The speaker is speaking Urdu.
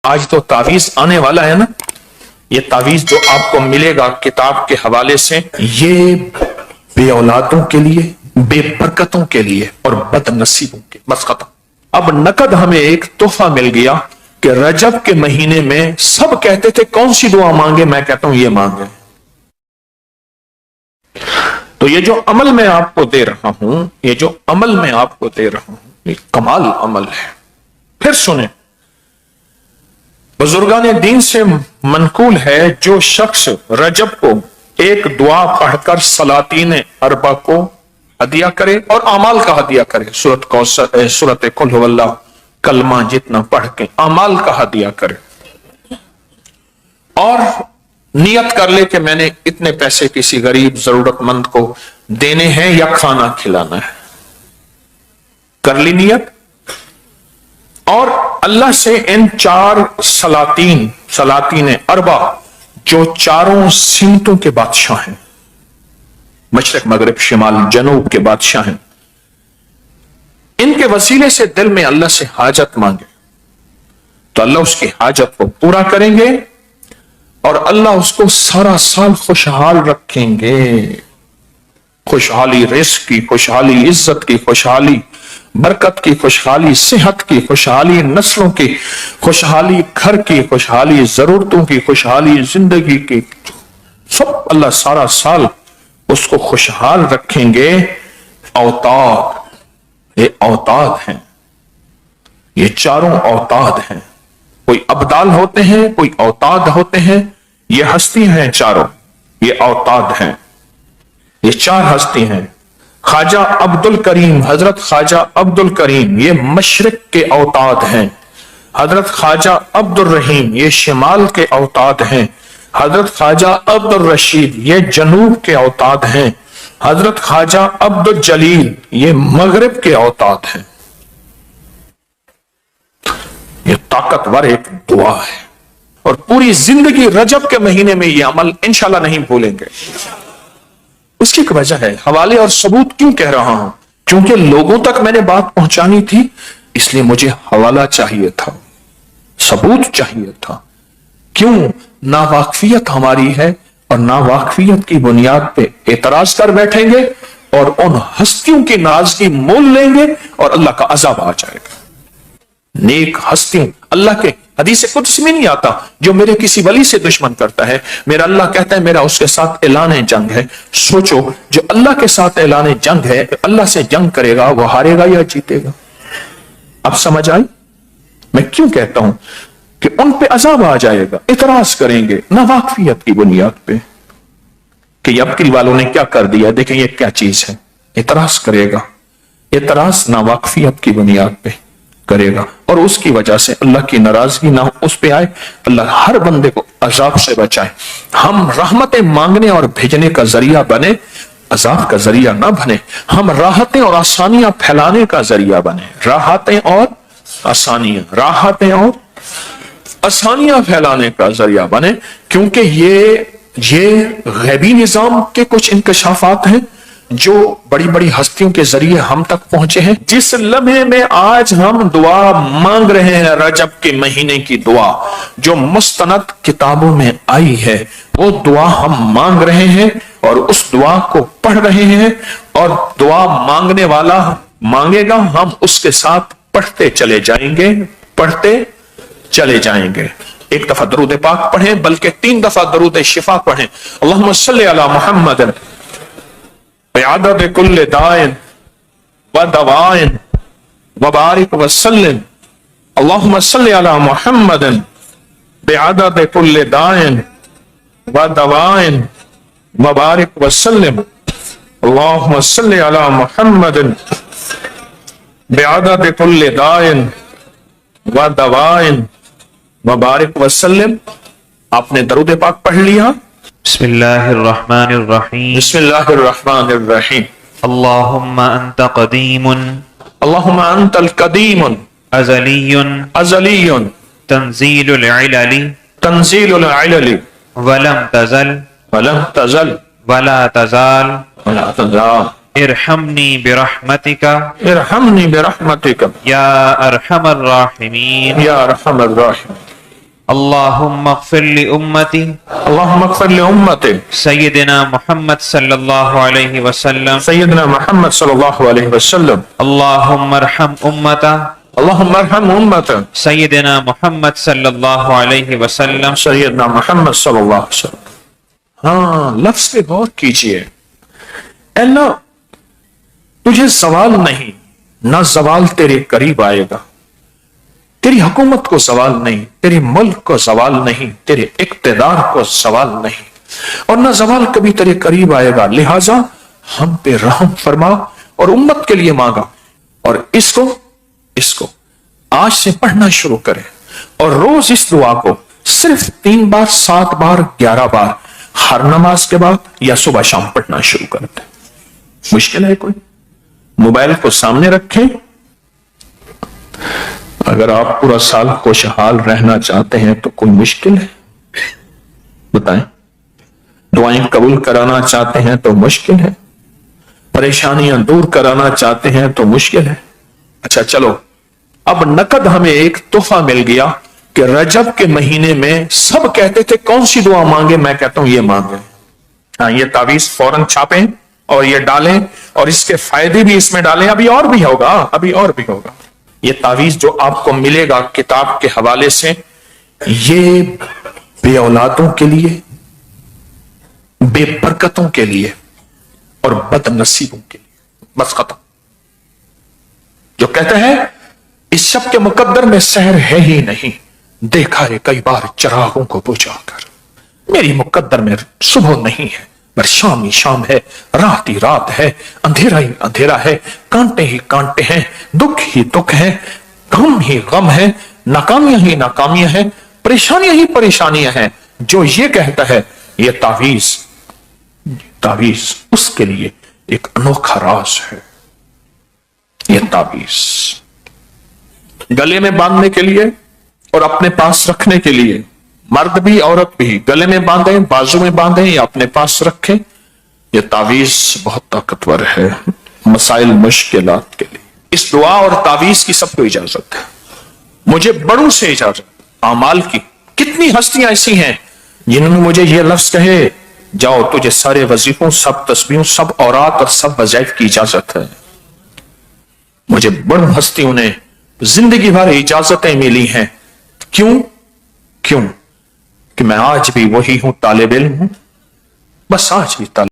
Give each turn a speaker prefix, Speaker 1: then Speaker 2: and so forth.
Speaker 1: آج تو تعویذ آنے والا ہے نا، یہ تعویذ جو آپ کو ملے گا کتاب کے حوالے سے، یہ بے اولادوں کے لیے، بے برکتوں کے لیے اور بد نصیبوں کے، بس ختم۔ اب نقد ہمیں ایک تحفہ مل گیا کہ رجب کے مہینے میں سب کہتے تھے کون سی دعا مانگے، میں کہتا ہوں یہ مانگے۔ تو یہ جو عمل میں آپ کو دے رہا ہوں، یہ جو عمل میں آپ کو دے رہا ہوں، یہ کمال عمل ہے۔ پھر سنیں، بزرگان دین سے منقول ہے جو شخص رجب کو ایک دعا پڑھ کر سلاطین اربع کو ہدیہ کرے اور اعمال کا ہدیہ کرے، سورۃ قل ھو اللہ کلمہ جتنا پڑھ کے اعمال کا ہدیہ کرے اور نیت کر لے کہ میں نے اتنے پیسے کسی غریب ضرورت مند کو دینے ہیں یا کھانا کھلانا ہے، کر لی نیت، اور اللہ سے ان چار سلاطین اربع جو چاروں سمتوں کے بادشاہ ہیں، مشرق مغرب شمال جنوب کے بادشاہ ہیں، ان کے وسیلے سے دل میں اللہ سے حاجت مانگے تو اللہ اس کی حاجت کو پورا کریں گے اور اللہ اس کو سارا سال خوشحال رکھیں گے۔ خوشحالی رزق کی، خوشحالی عزت کی، خوشحالی برکت کی، خوشحالی صحت کی، خوشحالی نسلوں کی، خوشحالی گھر کی، خوشحالی ضرورتوں کی، خوشحالی زندگی کی، سب اللہ سارا سال اس کو خوشحال رکھیں گے۔ اوتاد، یہ اوتاد ہیں، یہ چاروں اوتاد ہیں، کوئی ابدال ہوتے ہیں، کوئی اوتاد ہوتے ہیں، یہ ہستی ہیں چاروں، یہ اوتاد ہیں، یہ چار ہستی ہیں۔ خواجہ عبد الکریم، حضرت خواجہ عبد الکریم یہ مشرق کے اوتاد ہیں، حضرت خواجہ عبد الرحیم یہ شمال کے اوتاد ہیں، حضرت خواجہ عبد الرشید یہ جنوب کے اوتاد ہیں، حضرت خواجہ عبد الجلیل یہ مغرب کے اوتاد ہیں۔ یہ طاقتور ایک دعا ہے اور پوری زندگی رجب کے مہینے میں یہ عمل انشاءاللہ نہیں بھولیں گے۔ اس کی ایک وجہ ہے، حوالے اور ثبوت کیوں کہہ رہا ہوں؟ کیونکہ لوگوں تک میں نے بات پہنچانی تھی، اس لیے مجھے حوالہ چاہیے تھا، ثبوت چاہیے تھا۔ کیوں؟ ناواقفیت ہماری ہے اور ناواقفیت کی بنیاد پہ اعتراض کر بیٹھیں گے اور ان ہستیوں کی ناراضگی مول لیں گے اور اللہ کا عذاب آ جائے گا۔ نیک ہستیوں، اللہ کے حدیث قدس میں نہیں آتا جو میرے کسی ولی سے دشمن کرتا ہے، میرا اللہ کہتا ہے میرا اس کے ساتھ اعلان جنگ ہے۔ سوچو، جو اللہ کے ساتھ اعلان جنگ ہے، اللہ سے جنگ کرے گا، وہ ہارے گا یا جیتے گا؟ اب سمجھ آئی میں کیوں کہتا ہوں کہ ان پہ عذاب آ جائے گا، اعتراض کریں گے ناواقفیت کی بنیاد پہ کہ یہ ابکری والوں نے کیا کر دیا، دیکھیں یہ کیا چیز ہے، اعتراض کرے گا، اعتراض ناواقفیت کی بنیاد پہ کرے گا اور اس کی وجہ سے اللہ کی ناراضگی نہ اس پہ آئے، اللہ ہر بندے کو عذاب سے بچائے۔ ہم رحمتیں مانگنے اور بھیجنے کا ذریعہ بنے، عذاب کا ذریعہ نہ بنے۔ ہم راحتیں اور آسانیاں پھیلانے کا ذریعہ بنے، راحتیں اور آسانیاں پھیلانے کا ذریعہ بنے، کیونکہ یہ غیبی نظام کے کچھ انکشافات ہیں جو بڑی بڑی ہستیوں کے ذریعے ہم تک پہنچے ہیں۔ جس لمحے میں آج ہم دعا مانگ رہے ہیں، رجب کے مہینے کی دعا جو مستند کتابوں میں آئی ہے، وہ دعا ہم مانگ رہے ہیں اور اس دعا کو پڑھ رہے ہیں، اور دعا مانگنے والا مانگے گا، ہم اس کے ساتھ پڑھتے چلے جائیں گے، پڑھتے چلے جائیں گے۔ ایک دفعہ درود پاک پڑھیں، بلکہ 3 دفعہ درود شفا پڑھیں۔ اللہم صلی علی محمد بعدد کل دائن و دوائن وبارک وسلم۔ اللہم صلی علی محمد بعدد کل دائن و دوائن وبارک وسلم۔ اللہم صلی علی محمد بعدد کل دائن و دوائن وبارک وسلم۔ آپ نے درود پاک پڑھ لیا؟
Speaker 2: بسم اللہ الرحمن الرحیم۔
Speaker 1: بسم اللہ الرحمن الرحیم۔
Speaker 2: اللہم انت قدیم
Speaker 1: اللہم انت القدیم
Speaker 2: ازلی
Speaker 1: ازلی
Speaker 2: تنزیل العلل
Speaker 1: تنزیل العلل
Speaker 2: ولم تزل
Speaker 1: ولم تزل
Speaker 2: ولا تزال
Speaker 1: ولا تزال
Speaker 2: ارحمنی برحمتک
Speaker 1: ارحمنی برحمتک
Speaker 2: یا ارحم الراحمین۔
Speaker 1: یا ارحم الراحمین۔
Speaker 2: اللهم اغفر لأمتي
Speaker 1: اللهم اغفر لأمتي
Speaker 2: سيدنا محمد صلی اللہ علیہ وسلم
Speaker 1: سيدنا محمد صلى الله عليه وسلم
Speaker 2: اللهم ارحم امتا
Speaker 1: اللهم ارحم أمته
Speaker 2: سیدنا محمد صلی اللہ علیہ وسلم
Speaker 1: سیدنا محمد صلی اللہ علیہ وسلم. ہاں، لفظ پہ غور کیجئے. اے اللہ، تجھے زوال نہیں، نہ زوال تیرے قریب آئے گا. تیری حکومت کو زوال نہیں، تیری ملک کو زوال نہیں، تیرے اقتدار کو زوال نہیں، اور نہ زوال کبھی تیرے قریب آئے گا. لہذا ہم پہ رحم فرما اور امت کے لیے مانگا. اور اس کو آج سے پڑھنا شروع کریں، اور روز اس دعا کو صرف 3 بار، 7 بار، 11 بار ہر نماز کے بعد یا صبح شام پڑھنا شروع کر دیں. مشکل ہے کوئی؟ موبائل کو سامنے رکھیں. اگر آپ پورا سال خوشحال رہنا چاہتے ہیں تو کوئی مشکل ہے؟ بتائیں. دعائیں قبول کرانا چاہتے ہیں تو مشکل ہے؟ پریشانیاں دور کرانا چاہتے ہیں تو مشکل ہے؟ اچھا چلو، اب نقد ہمیں ایک تحفہ مل گیا کہ رجب کے مہینے میں سب کہتے تھے کون سی دعا مانگے. میں کہتا ہوں یہ مانگیں. ہاں، یہ تعویذ فوراً چھاپیں اور یہ ڈالیں، اور اس کے فائدے بھی اس میں ڈالیں. ابھی اور بھی ہوگا. یہ تعویذ جو آپ کو ملے گا کتاب کے حوالے سے، یہ بے اولادوں کے لیے، بے برکتوں کے لیے اور بد نصیبوں کے لیے. بس ختم. جو کہتے ہیں اس شب کے مقدر میں سحر ہے ہی نہیں، دیکھا ہے کئی بار چراغوں کو بجھا کر. میری مقدر میں صبح نہیں ہے، پر شام ہی شام ہے، رات ہی رات ہے، اندھیرا ہی اندھیرا ہے، کانٹے ہی کانٹے ہیں، دکھ ہی دکھ ہے، غم ہی غم ہے، ناکامیاں ہی ناکامیاں ہیں، پریشانیاں ہی پریشانیاں ہیں. جو یہ کہتا ہے یہ تعویذ اس کے لیے ایک انوکھا راز ہے. یہ تعویذ گلے میں باندھنے کے لیے اور اپنے پاس رکھنے کے لیے، مرد بھی عورت بھی گلے میں باندھیں، بازو میں باندھیں یا اپنے پاس رکھیں. یہ تعویذ بہت طاقتور ہے مسائل مشکلات کے لیے. اس دعا اور تعویذ کی سب کو اجازت ہے. مجھے بڑوں سے اجازت. اعمال کی کتنی ہستیاں ایسی ہیں جنہوں نے مجھے یہ لفظ کہے، جاؤ تجھے سارے وظیفوں، سب تسبیحوں، سب اورات اور سب وظائف کی اجازت ہے. مجھے بڑوں ہستیوں نے زندگی بھر اجازتیں ملی ہیں. کیوں کہ میں آج بھی وہی ہوں، طالب علم ہوں. بس آج بھی طالب